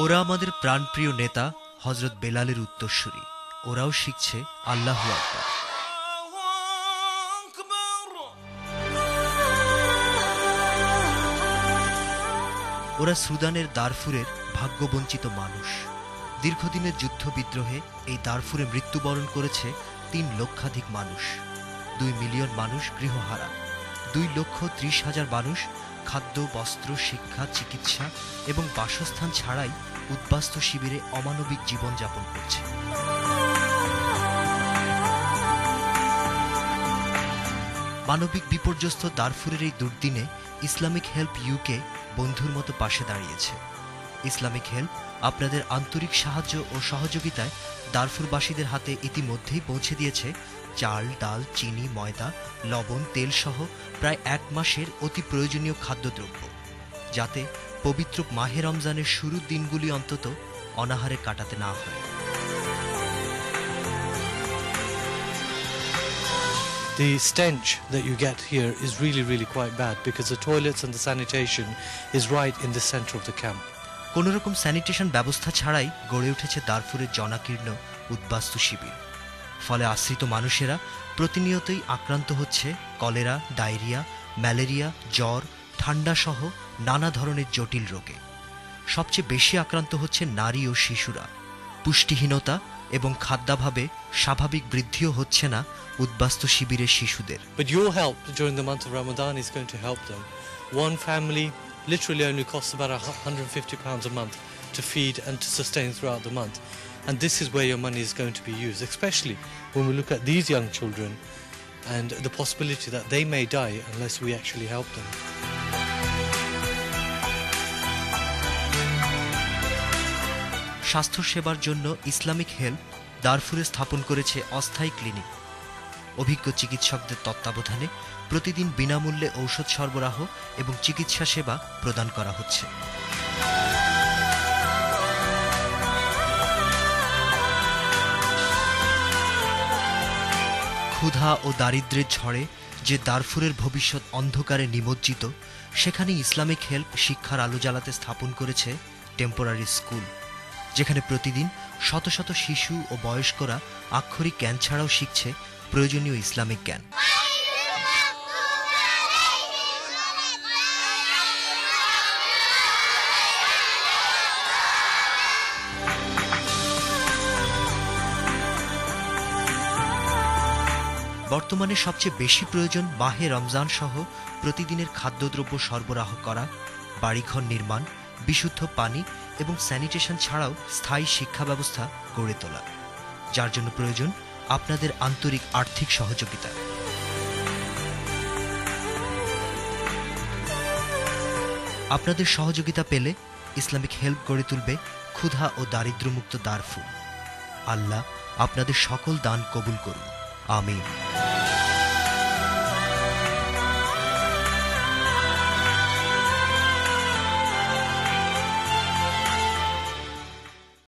ওরা আমাদের প্রাণপ্রিয় নেতা হযরত বেলালের উত্তরসূরি। ওরাও শিখছে আল্লাহু আকবার। ওরা সুদানের দারফুরের ভাগ্যবঞ্চিত মানুষ। দীর্ঘদিনের যুদ্ধ বিদ্রোহে এই দারফুরে মৃত্যুবরণ করেছে ৩ লক্ষাধিক মানুষ। ২ মিলিয়ন মানুষ গৃহহারা। ২,৩০,০০০ মানুষ খাদ্য, বস্ত্র, শিক্ষা, চিকিৎসা এবং বাসস্থান ছাড়াই উদ্বাস্তু শিবিরে অমানবিক জীবনযাপন করছে। মানবিক বিপর্যস্ত দারফুরের এই দুর্দিনে ইসলামিক হেল্প ইউকে বন্ধুর মতো পাশে দাঁড়িয়েছে। ইসলামিক হেল্প আপনাদের আন্তরিক সাহায্য ও সহযোগিতায় দারফুরবাসীদের হাতে ইতিমধ্যেই পৌঁছে দিয়েছে চাল, ডাল, চিনি, ময়দা, লবণ, তেল সহ প্রায় ১ মাসের অতি প্রয়োজনীয় খাদ্যদ্রব্য, যাতে পবিত্র মাহে রমজানের শুরুর দিনগুলি অন্তত অনাহারে কাটাতে না হয়। The stench that you get here is really quite bad because the toilets and the sanitation is right in the center of the camp. কোনোরকম স্যানিটেশন ব্যবস্থা ছাড়াই গড়ে উঠেছে দারফুরের জনাকীর্ণ উদ্বাস্তু শিবির। ফলে আশ্রিত মানুষেরা প্রতিনিয়তই আক্রান্ত হচ্ছে কলেরা, ডায়রিয়া, ম্যালেরিয়া, জ্বর, ঠান্ডা সহ নানা ধরনের জটিল রোগে। সবচেয়ে বেশি আক্রান্ত হচ্ছে নারী ও শিশুরা। পুষ্টিহীনতা এবং খাদ্যাভাবে স্বাভাবিক বৃদ্ধিও হচ্ছে না উদ্বাস্তু শিবিরের শিশুদের। But your help during the month of Ramadan is going to help them. One family literally only costs about £150 a month to feed and to sustain throughout the month. And this is where your money is going to be used, especially when we look at these young children and the possibility that they may die unless we actually help them. স্বাস্থ্যসেবার জন্য Islamic help দারফুরে স্থাপন করেছে অস্থায়ী clinic. অভিজ্ঞ চিকিৎসকদের তত্ত্বাবধানে প্রতিদিন বিনামূল্যে ঔষধ সরবরাহ এবং চিকিৎসা সেবা প্রদান করা হচ্ছে। ক্ষুধা ও দারিদ্র্যের ঝড়ে যে দারফুরের ভবিষ্যৎ অন্ধকারে নিমজ্জিত, সেখানে ইসলামিক হেল্প শিক্ষার আলো জ্বালাতে স্থাপন করেছে টেম্পোরারি স্কুল, যেখানে প্রতিদিন শত শত শিশু ও বয়স্করা আক্ষরিক জ্ঞান ছাড়াও শিখছে প্রয়োজনীয় ইসলামিক জ্ঞান। বর্তমানে সবচেয়ে বেশি প্রয়োজন মাহে রমজান সহ প্রতিদিনের খাদ্যদ্রব্য সরবরাহ করা, বাড়িঘর নির্মাণ, বিশুদ্ধ পানি এবং স্যানিটেশন ছাড়াও স্থায়ী শিক্ষা ব্যবস্থা গড়ে তোলা, যার জন্য প্রয়োজন আপনাদের আন্তরিক আর্থিক সহযোগিতা। আপনাদের সহযোগিতা পেলে ইসলামিক হেল্প গড়ে তুলবে ক্ষুধা ও দারিদ্র্যমুক্ত দারফুর। আল্লাহ আপনাদের সকল দান কবুল করুন। আমিন।